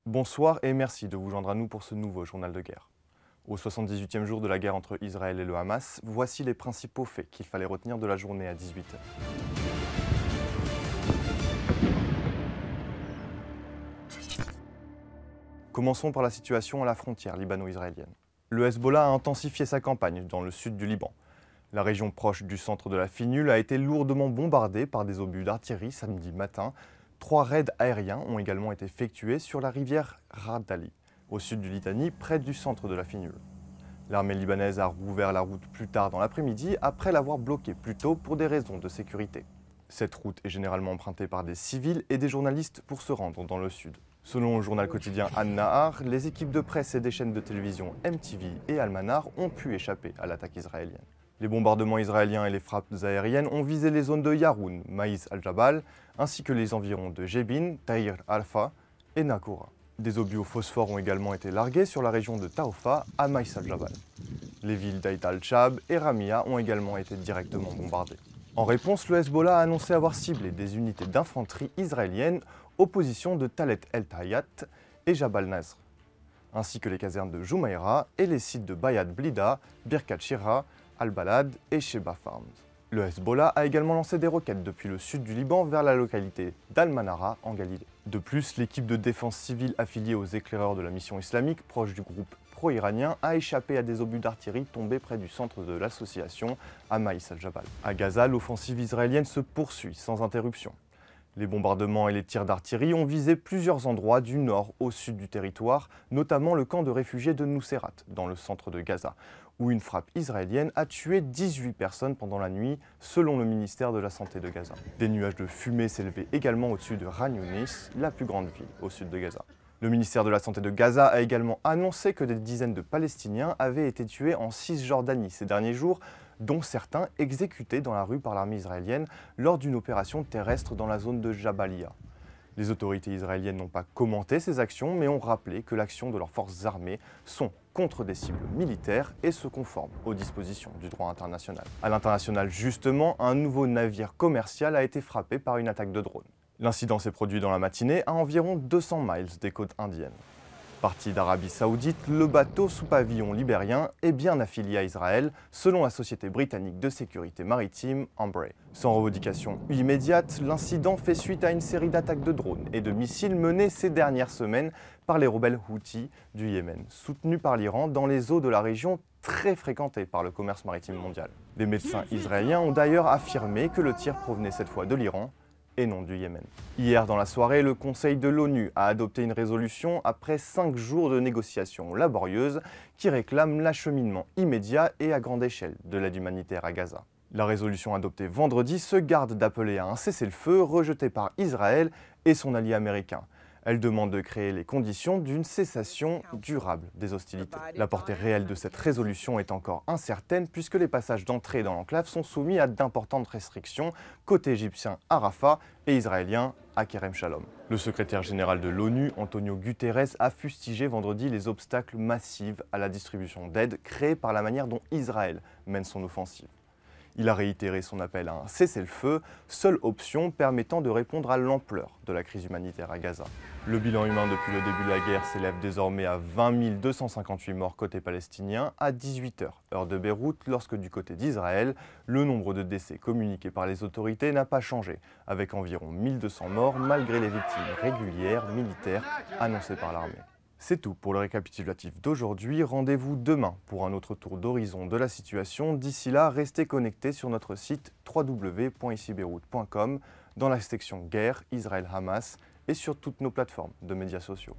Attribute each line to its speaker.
Speaker 1: Bonsoir et merci de vous joindre à nous pour ce nouveau journal de guerre. Au 78e jour de la guerre entre Israël et le Hamas, voici les principaux faits qu'il fallait retenir de la journée à 18h. Commençons par la situation à la frontière libano-israélienne. Le Hezbollah a intensifié sa campagne dans le sud du Liban. La région proche du centre de la Finule a été lourdement bombardée par des obus d'artillerie samedi matin. 3 raids aériens ont également été effectués sur la rivière Radali, au sud du Litanie, près du centre de la Finule. L'armée libanaise a rouvert la route plus tard dans l'après-midi après l'avoir bloquée plus tôt pour des raisons de sécurité. Cette route est généralement empruntée par des civils et des journalistes pour se rendre dans le sud. Selon le journal quotidien An-Nahar, les équipes de presse et des chaînes de télévision MTV et Al-Manar ont pu échapper à l'attaque israélienne. Les bombardements israéliens et les frappes aériennes ont visé les zones de Yaroun, Maïs al-Jabal, ainsi que les environs de Jebin, Tahir al-Fa et Nakoura. Des obus au phosphore ont également été largués sur la région de Taoufa à Maïs al-Jabal. Les villes d'Aït al-Chab et Ramia ont également été directement bombardées. En réponse, le Hezbollah a annoncé avoir ciblé des unités d'infanterie israéliennes aux positions de Talet el-Tayat et Jabal Nasr, ainsi que les casernes de Jumeirah et les sites de Bayat Blida, Birkat Shira, Al-Balad et Sheba Farms. Le Hezbollah a également lancé des roquettes depuis le sud du Liban vers la localité d'Al-Manara en Galilée. De plus, l'équipe de défense civile affiliée aux éclaireurs de la mission islamique, proche du groupe pro-iranien, a échappé à des obus d'artillerie tombés près du centre de l'association à Maïs al-Jabal. À Gaza, l'offensive israélienne se poursuit sans interruption. Les bombardements et les tirs d'artillerie ont visé plusieurs endroits du nord au sud du territoire, notamment le camp de réfugiés de Nuseirat, dans le centre de Gaza, où une frappe israélienne a tué 18 personnes pendant la nuit, selon le ministère de la Santé de Gaza. Des nuages de fumée s'élevaient également au-dessus de Khan Younis, la plus grande ville au sud de Gaza. Le ministère de la Santé de Gaza a également annoncé que des dizaines de Palestiniens avaient été tués en Cisjordanie ces derniers jours, dont certains exécutés dans la rue par l'armée israélienne lors d'une opération terrestre dans la zone de Jabalia. Les autorités israéliennes n'ont pas commenté ces actions, mais ont rappelé que l'action de leurs forces armées sont contre des cibles militaires et se conforment aux dispositions du droit international. À l'international, justement, un nouveau navire commercial a été frappé par une attaque de drone. L'incident s'est produit dans la matinée à environ 200 miles des côtes indiennes. Parti d'Arabie Saoudite, le bateau sous pavillon libérien est bien affilié à Israël, selon la société britannique de sécurité maritime Embraer. Sans revendication immédiate, l'incident fait suite à une série d'attaques de drones et de missiles menées ces dernières semaines par les rebelles Houthis du Yémen, soutenus par l'Iran dans les eaux de la région très fréquentées par le commerce maritime mondial. Des médecins israéliens ont d'ailleurs affirmé que le tir provenait cette fois de l'Iran et non du Yémen. Hier, dans la soirée, le Conseil de l'ONU a adopté une résolution après 5 jours de négociations laborieuses qui réclame l'acheminement immédiat et à grande échelle de l'aide humanitaire à Gaza. La résolution adoptée vendredi se garde d'appeler à un cessez-le-feu rejeté par Israël et son allié américain. Elle demande de créer les conditions d'une cessation durable des hostilités. La portée réelle de cette résolution est encore incertaine puisque les passages d'entrée dans l'enclave sont soumis à d'importantes restrictions côté égyptien à Rafah et israélien à Kerem Shalom. Le secrétaire général de l'ONU, Antonio Guterres, a fustigé vendredi les obstacles massifs à la distribution d'aide créés par la manière dont Israël mène son offensive. Il a réitéré son appel à un cessez-le-feu, seule option permettant de répondre à l'ampleur de la crise humanitaire à Gaza. Le bilan humain depuis le début de la guerre s'élève désormais à 20 258 morts côté palestinien à 18h, heure de Beyrouth, lorsque du côté d'Israël, le nombre de décès communiqués par les autorités n'a pas changé, avec environ 1200 morts malgré les victimes régulières militaires annoncées par l'armée. C'est tout pour le récapitulatif d'aujourd'hui. Rendez-vous demain pour un autre tour d'horizon de la situation. D'ici là, restez connectés sur notre site www.icibeyrouth.com dans la section Guerre, Israël-Hamas et sur toutes nos plateformes de médias sociaux.